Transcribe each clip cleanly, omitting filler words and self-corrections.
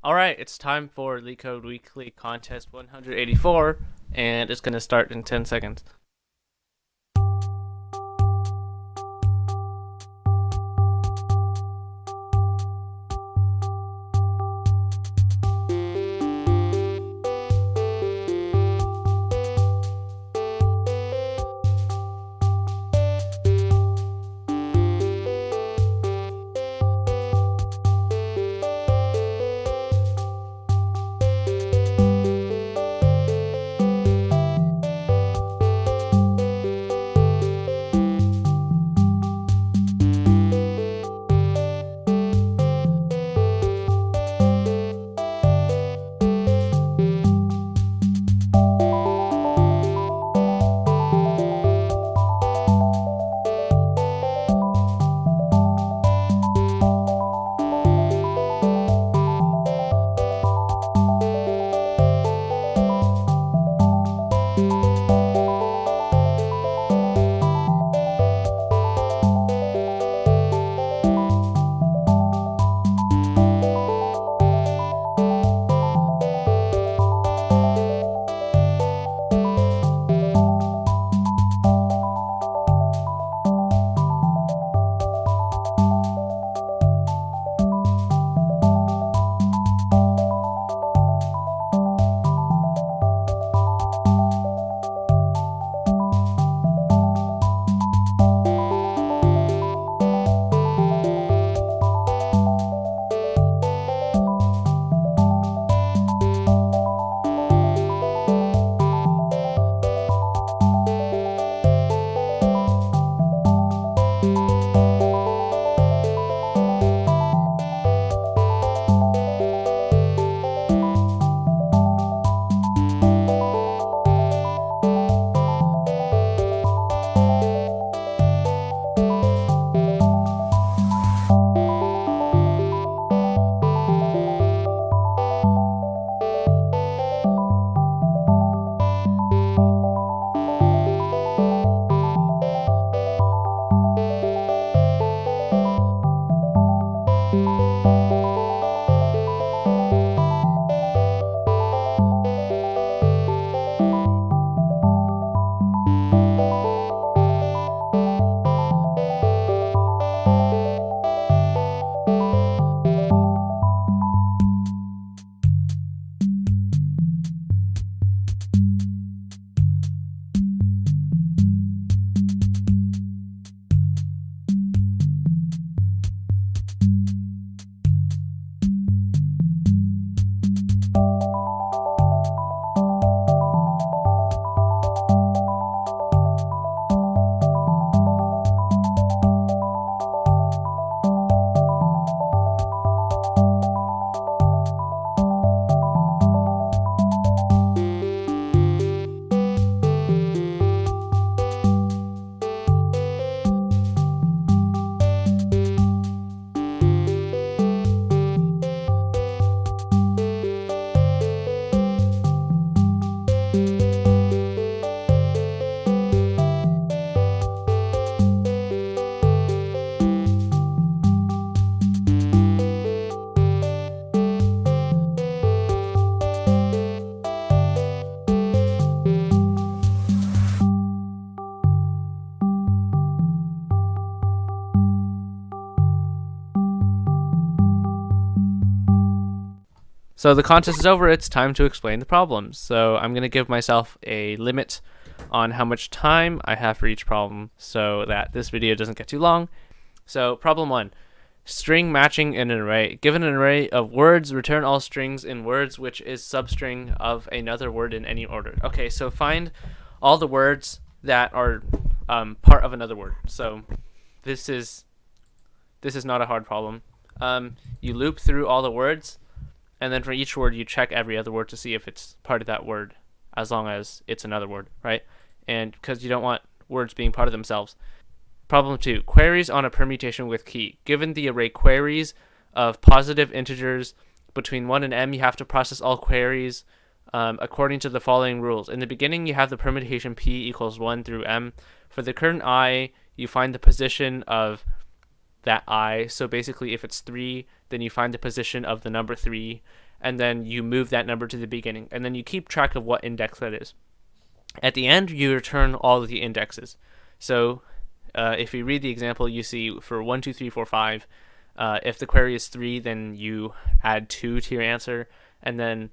All right, it's time for LeetCode Weekly Contest 184, and it's going to start in 10 seconds. So the contest is over, it's time to explain the problems. So I'm going to give myself a limit on how much time I have for each problem so that this video doesn't get too long. So problem 1, string matching in an array. Given an array of words, return all strings in words which is substring of another word in any order. Okay, so find all the words that are part of another word. So this is not a hard problem. You loop through all the words, and then for each word you check every other word to see if it's part of that word, as long as it's another word, right? And because you don't want words being part of themselves. Problem 2, queries on a permutation with key. Given the array queries of positive integers between 1 and m, you have to process all queries according to the following rules. In the beginning, you have the permutation p equals 1 through m. For the current I, you find the position of that I. So basically, if it's 3, then you find the position of the number 3. and then you move that number to the beginning, and then you keep track of what index that is. At the end, you return all of the indexes. So if you read the example, you see for 1, 2, 3, 4, 5, if the query is 3, then you add 2 to your answer, and then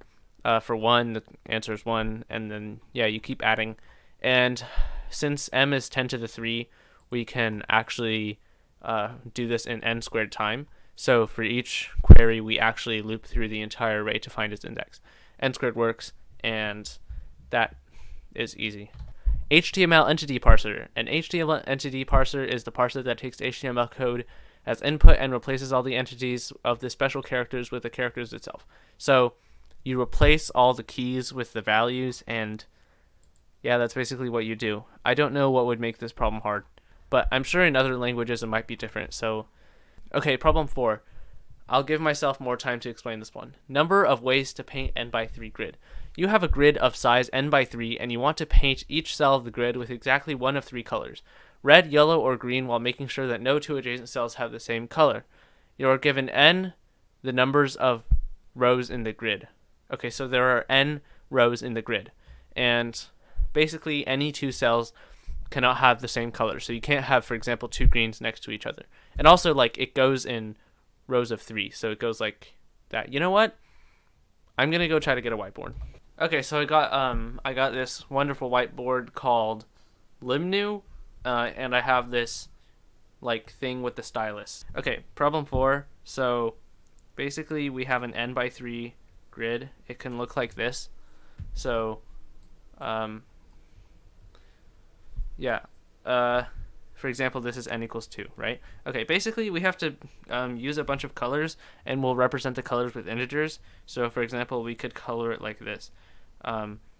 for 1, the answer is 1, and then you keep adding. And since m is 10 to the 3, we can actually do this in n squared time. So for each query, we actually loop through the entire array to find its index. N squared works, and that is easy. HTML entity parser. An HTML entity parser is the parser that takes HTML code as input and replaces all the entities of the special characters with the characters itself. So you replace all the keys with the values, and that's basically what you do. I don't know what would make this problem hard, but I'm sure in other languages it might be different. So, okay, problem 4. I'll give myself more time to explain this one. Number of ways to paint n by 3 grid. You have a grid of size n by 3, and you want to paint each cell of the grid with exactly one of 3 colors: red, yellow, or green, while making sure that no 2 adjacent cells have the same color. You are given n, the numbers of rows in the grid. Okay, so there are n rows in the grid, and basically any 2 cells cannot have the same color. So you can't have, for example, 2 greens next to each other. And also, it goes in rows of 3, so it goes like that. You know what? I'm gonna go try to get a whiteboard. Okay, so I got this wonderful whiteboard called Limnu, and I have this thing with the stylus. Okay, problem 4. So basically, we have an n by 3 grid. It can look like this. So for example, this is n equals 2, right? Okay, basically we have to use a bunch of colors, and we'll represent the colors with integers. So for example, we could color it like this,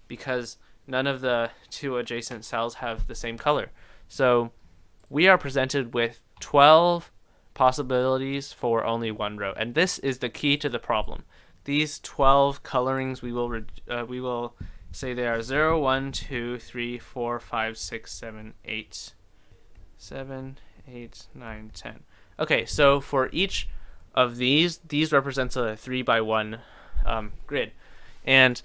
because none of the 2 adjacent cells have the same color. So we are presented with 12 possibilities for only one row, and this is the key to the problem. These 12 colorings, we will say they are 0, 1, 2, 3, 4, 5, 6, 7, 8. 7, 8, 9, 10. Okay, so for each of these represents a 3 by 1 grid. And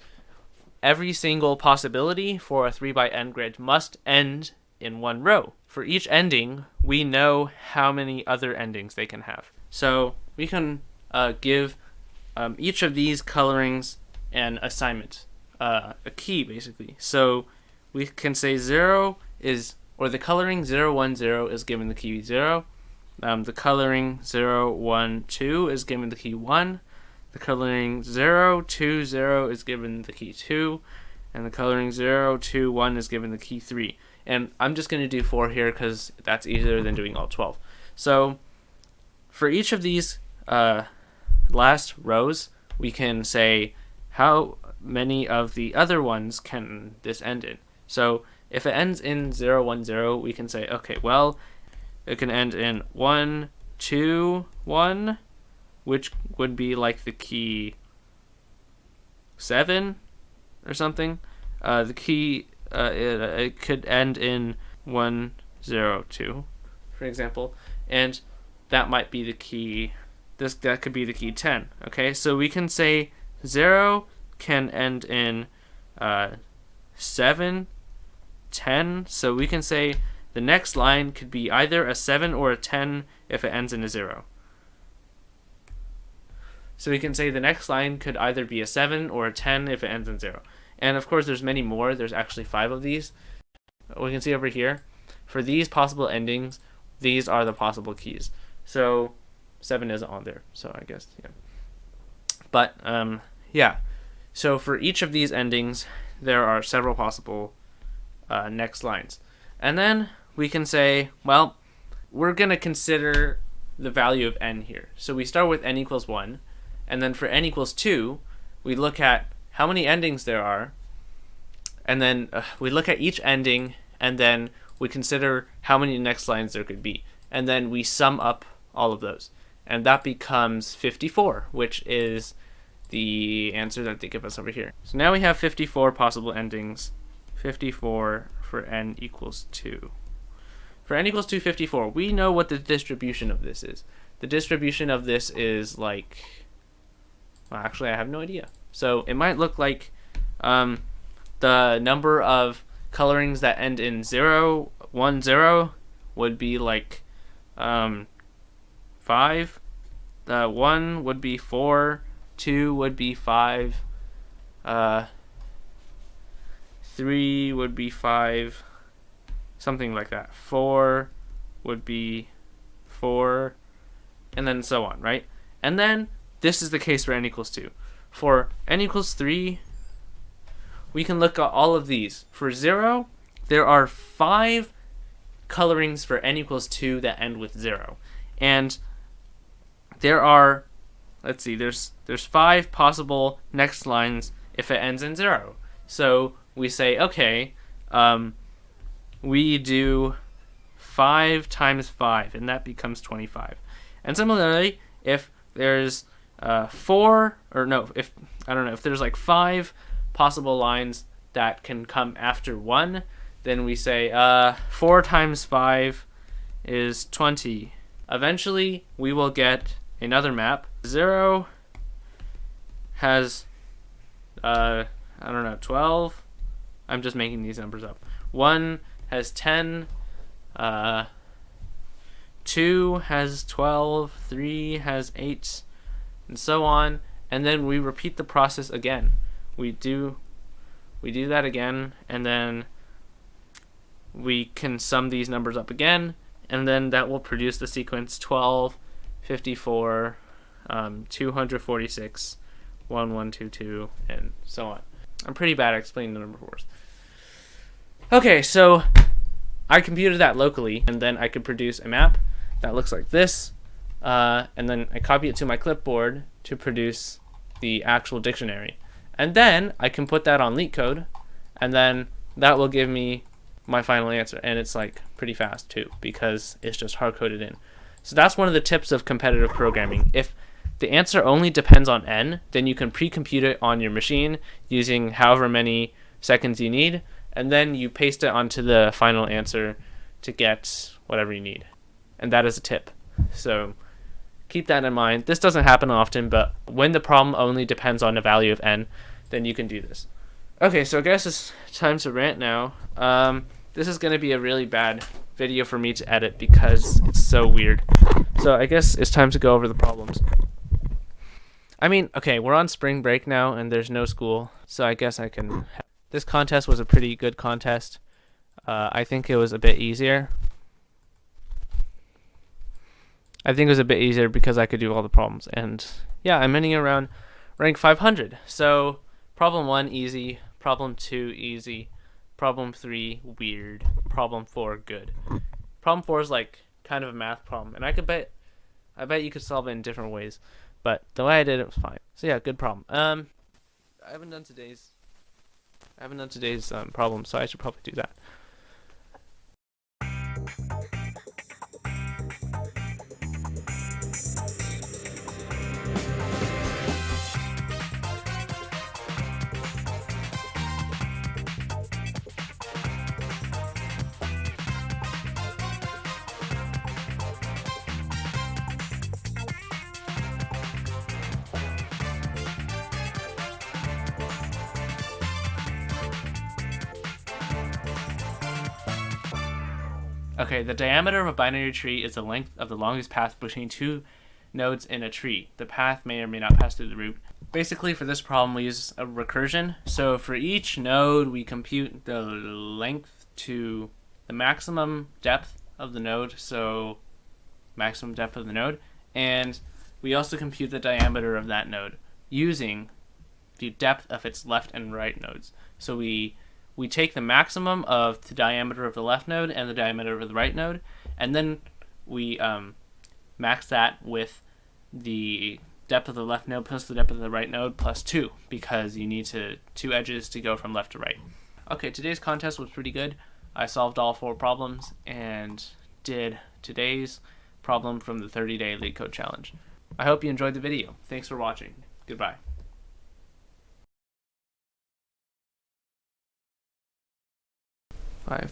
every single possibility for a 3 by n grid must end in one row. For each ending, we know how many other endings they can have. So we can give each of these colorings an assignment, a key basically. So we can say 0 is, or the coloring 0, 1, 0 is given the key 0. The coloring 0, 1, 2 is given the key 1. The coloring 0, 2, 0 is given the key 2. And the coloring 0, 2, 1 is given the key 3. And I'm just going to do 4 here because that's easier than doing all 12. So for each of these last rows, we can say how many of the other ones can this end in. So if it ends in 0, 1, 0, we can say, okay, well, it can end in 1, 2, 1, which would be like the key 7 or something. The key, it could end in 1, 0, 2, for example, and that might be the key, that could be the key 10, okay? So we can say 0 can end in 7, 10, so we can say the next line could be either a 7 or a 10 if it ends in a 0. So we can say the next line could either be a 7 or a 10 if it ends in 0. And of course there's many more. There's actually 5 of these. We can see over here, for these possible endings, these are the possible keys. So 7 isn't on there, so I guess, yeah. But, yeah. So for each of these endings, there are several possible next lines. And then we can say, well, we're going to consider the value of n here. So we start with n equals 1, and then for n equals 2, we look at how many endings there are, and then we look at each ending, and then we consider how many next lines there could be. And then we sum up all of those. And that becomes 54, which is the answer that they give us over here. So now we have 54 possible endings. 54 for n equals 2. For n equals 254, we know what the distribution of this is. The distribution of this is like Well, actually, I have no idea. So it might look like the number of colorings that end in 0, 1, 0 would be like 5. 1 would be 4. 2 would be 5. 3 would be 5. Something like that. 4 would be 4. And then so on, right? And then this is the case for n equals 2. For n equals 3, we can look at all of these. For 0, there are 5 colorings for n equals 2 that end with 0. And there are, let's see, there's 5 possible next lines if it ends in 0. So we say, okay, we do 5 times 5, and that becomes 25. And similarly, if there's if there's like 5 possible lines that can come after 1, then we say 4 times 5 is 20. Eventually, we will get another map. 0 has 12. I'm just making these numbers up. 1 has 10. 2 has 12. 3 has 8, and so on. And then we repeat the process again. We do that again, and then we can sum these numbers up again, and then that will produce the sequence 12, 54, 246, 1122, and so on. I'm pretty bad at explaining the number fours. Okay, so I computed that locally, and then I could produce a map that looks like this, and then I copy it to my clipboard to produce the actual dictionary. And then I can put that on LeetCode, and then that will give me my final answer. And it's like pretty fast too, because it's just hard-coded in. So that's one of the tips of competitive programming. If the answer only depends on n, then you can pre-compute it on your machine using however many seconds you need, and then you paste it onto the final answer to get whatever you need. And that is a tip. So keep that in mind. This doesn't happen often, but when the problem only depends on a value of n, then you can do this. Okay, so I guess it's time to rant now. This is going to be a really bad video for me to edit because it's so weird. So I guess it's time to go over the problems. I mean, okay, we're on spring break now and there's no school, so I guess I can... This contest was a pretty good contest. I think it was a bit easier. Because I could do all the problems. And yeah, I'm ending around rank 500. So problem 1, easy. Problem 2, easy. Problem 3, weird. Problem 4, good. Problem 4 is like kind of a math problem. And I bet you could solve it in different ways. But the way I did it was fine. So yeah, good problem. I haven't done today's problem, so I should probably do that. Okay, the diameter of a binary tree is the length of the longest path between two nodes in a tree. The path may or may not pass through the root. Basically, for this problem, we use a recursion. So for each node, we compute the length to the maximum depth of the node, so maximum depth of the node, and we also compute the diameter of that node using the depth of its left and right nodes. So we take the maximum of the diameter of the left node and the diameter of the right node, and then we max that with the depth of the left node plus the depth of the right node plus 2, because you need two edges to go from left to right. Okay, today's contest was pretty good. I solved all 4 problems and did today's problem from the 30-day LeetCode challenge. I hope you enjoyed the video. Thanks for watching. Goodbye.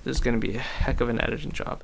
This is going to be a heck of an editing job.